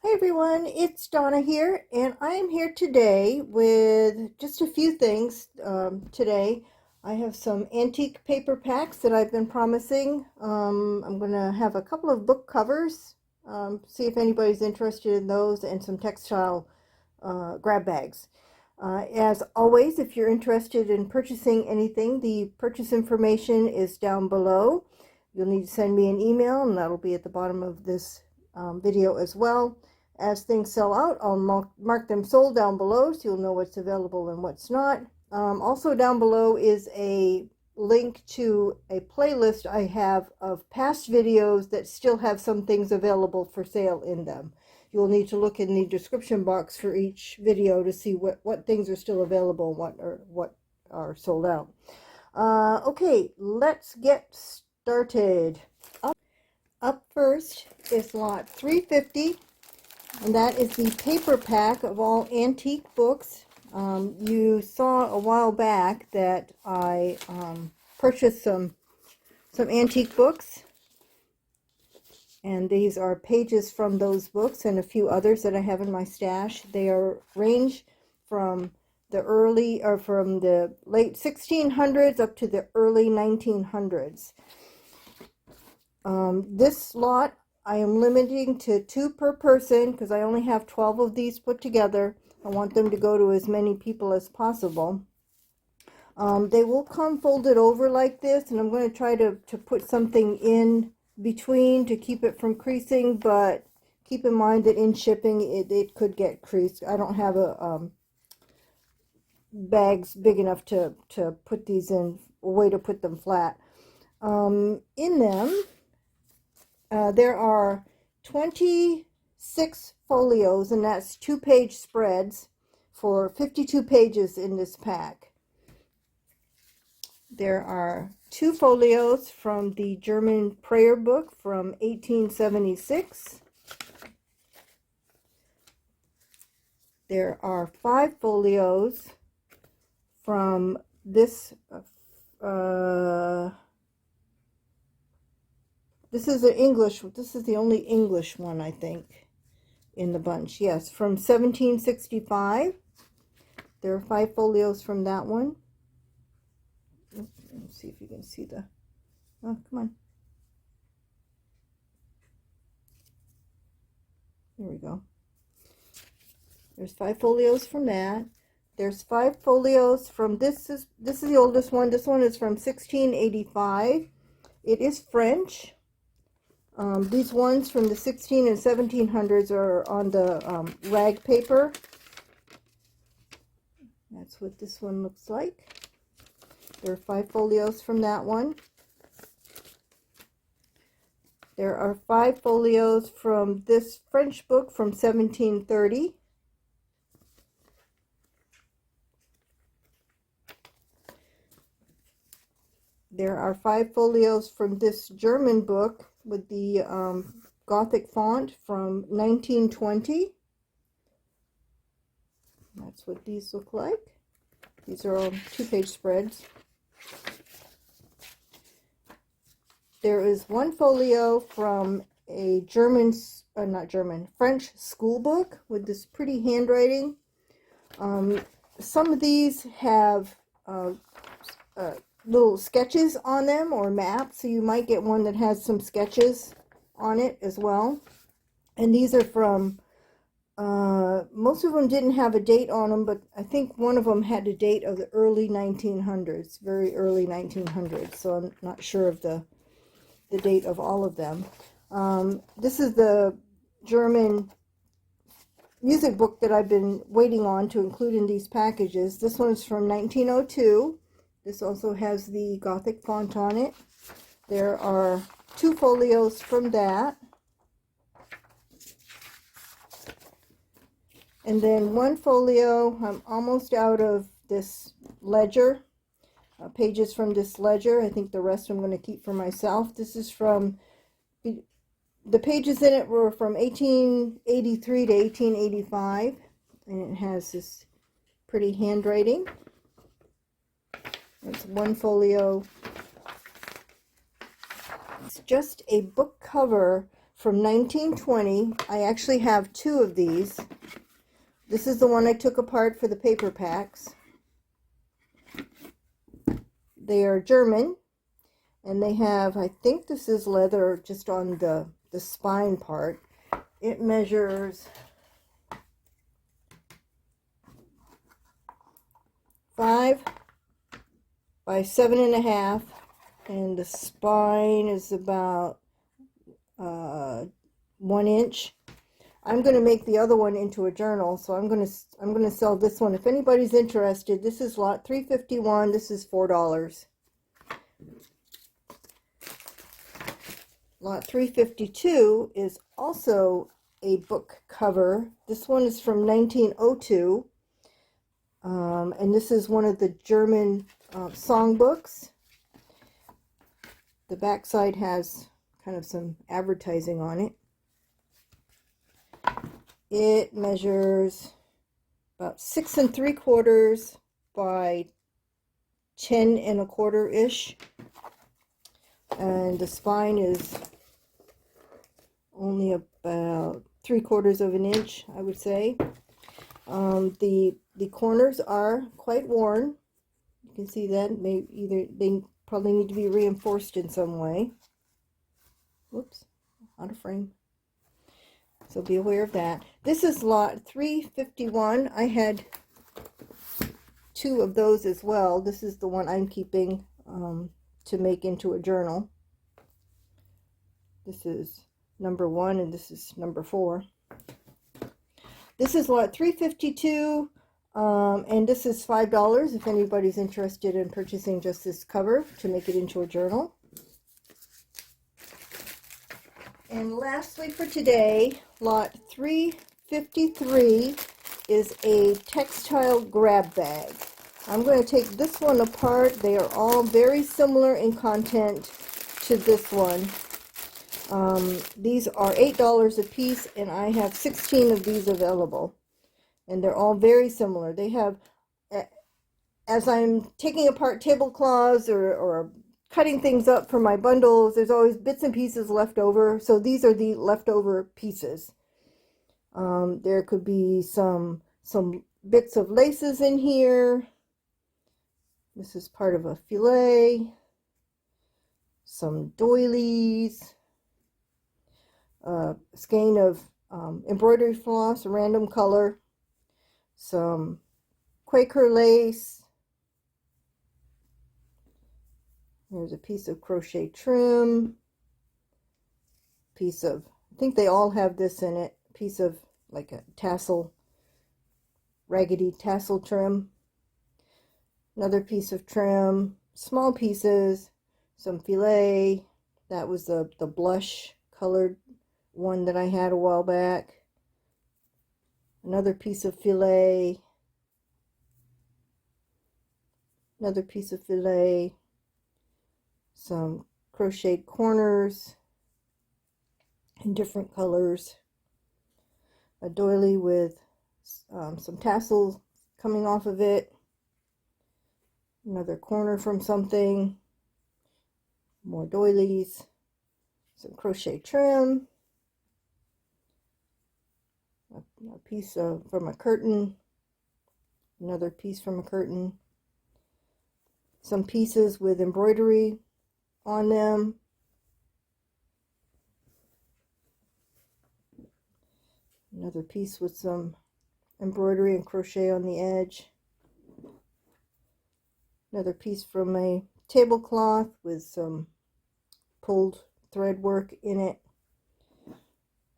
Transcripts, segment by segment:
Hi everyone, it's Donna here, and I am here today with just a few things. Today, I have some antique paper packs that I've been promising. I'm going to have a couple of book covers, see if anybody's interested in those, and some textile grab bags. As always, if you're interested in purchasing anything, the purchase information is down below. You'll need to send me an email, and that'll be at the bottom of this video as well. As things sell out, I'll mark them sold down below so you'll know what's available and what's not. Also down below is a link to a playlist I have of past videos that still have some things available for sale in them. You'll need to look in the description box for each video to see what things are still available and what are sold out. Okay, let's get started. Up first is lot 350. And that is the paper pack of all antique books. You saw a while back that I purchased some antique books. And these are pages from those books and a few others that I have in my stash. They are range from from the late 1600s up to the early 1900s. This lot I am limiting to 2 per person because I only have 12 of these put together. I want them to go to as many people as possible. They will come folded over like this, and I'm going to try to put something in between to keep it from creasing, but keep in mind that in shipping it could get creased. I don't have bags big enough to put these in, a way to put them flat. In them, there are 26 folios, and that's 2-page spreads for 52 pages in this pack. There are 2 folios from the German prayer book from 1876. There are 5 folios from this this is the only English one, I think, in the bunch. Yes, from 1765. There are 5 folios from that one. Let's see if you can see the... Oh, come on. There we go. There's 5 folios from that. There's 5 folios from this is the oldest one. This one is from 1685. It is French. These ones from the 16 and 1700s are on the rag paper. That's what this one looks like. There are 5 folios from that one. There are 5 folios from this French book from 1730. There are 5 folios from this German book with the Gothic font from 1920. That's what these look like. These are all 2-page spreads. There is 1 folio from a French school book with this pretty handwriting. Some of these have little sketches on them or maps, so you might get one that has some sketches on it as well. And these are from most of them didn't have a date on them, but I think one of them had a date of the early 1900s, very early 1900s, so I'm not sure of the date of all of them. This is the German music book that I've been waiting on to include in these packages. This one's from 1902. This also has the Gothic font on it. There are 2 folios from that. And then 1 folio, I'm almost out of this ledger, pages from this ledger. I think the rest I'm going to keep for myself. This is from, the pages in it were from 1883 to 1885, and it has this pretty handwriting. It's 1 folio. It's just a book cover from 1920. I actually have two of these. This is the one I took apart for the paper packs. They are German, and they have, I think this is leather just on the spine part. It measures 5 by 7.5, and the spine is about 1 inch. I'm going to make the other one into a journal, so I'm going to sell this one. If anybody's interested, this is lot 351. This is $4. Lot 352 is also a book cover. This one is from 1902, and this is one of the German songbooks. The backside has kind of some advertising on it. It measures about 6 3/4 by 10 1/4 ish, and the spine is only about 3/4 of an inch, I would say. The corners are quite worn. You can see that. They probably need to be reinforced in some way. Whoops, out of frame. So be aware of that. This is lot 351. I had two of those as well. This is the one I'm keeping to make into a journal. This is number 1, and this is number 4. This is lot 352, and this is $5 if anybody's interested in purchasing just this cover to make it into a journal. And lastly for today, lot 353 is a textile grab bag. I'm going to take this one apart. They are all very similar in content to this one. These are $8 a piece, and I have 16 of these available. And they're all very similar. They have, as I'm taking apart tablecloths or cutting things up for my bundles, there's always bits and pieces left over. So these are the leftover pieces. There could be some bits of laces in here. This is part of a filet. Some doilies. A skein of embroidery floss, a random color. Some Quaker lace. There's a piece of crochet trim, piece of, I think they all have this in it, piece of like a tassel, raggedy tassel trim, another piece of trim, small pieces, some filet. That was the blush colored one that I had a while back. Another piece of filet, another piece of filet, some crocheted corners in different colors, a doily with some tassels coming off of it, another corner from something, more doilies, some crochet trim, a piece from a curtain, another piece from a curtain, some pieces with embroidery on them, another piece with some embroidery and crochet on the edge, another piece from a tablecloth with some pulled thread work in it,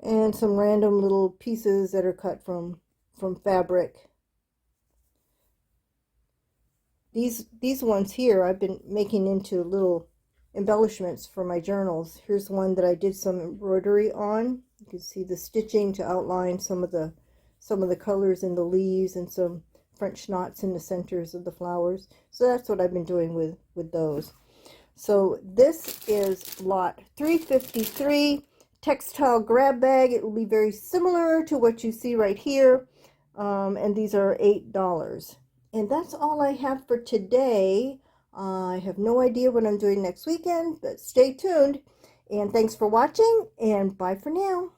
and some random little pieces that are cut from fabric. These ones here I've been making into little embellishments for my journals. Here's one that I did some embroidery on. You can see the stitching to outline some of the colors in the leaves and some French knots in the centers of the flowers. So that's what I've been doing with those. So this is lot 353 textile grab bag. It will be very similar to what you see right here, and these are $8. And that's all I have for today. I have no idea what I'm doing next weekend, but stay tuned. And thanks for watching, and bye for now.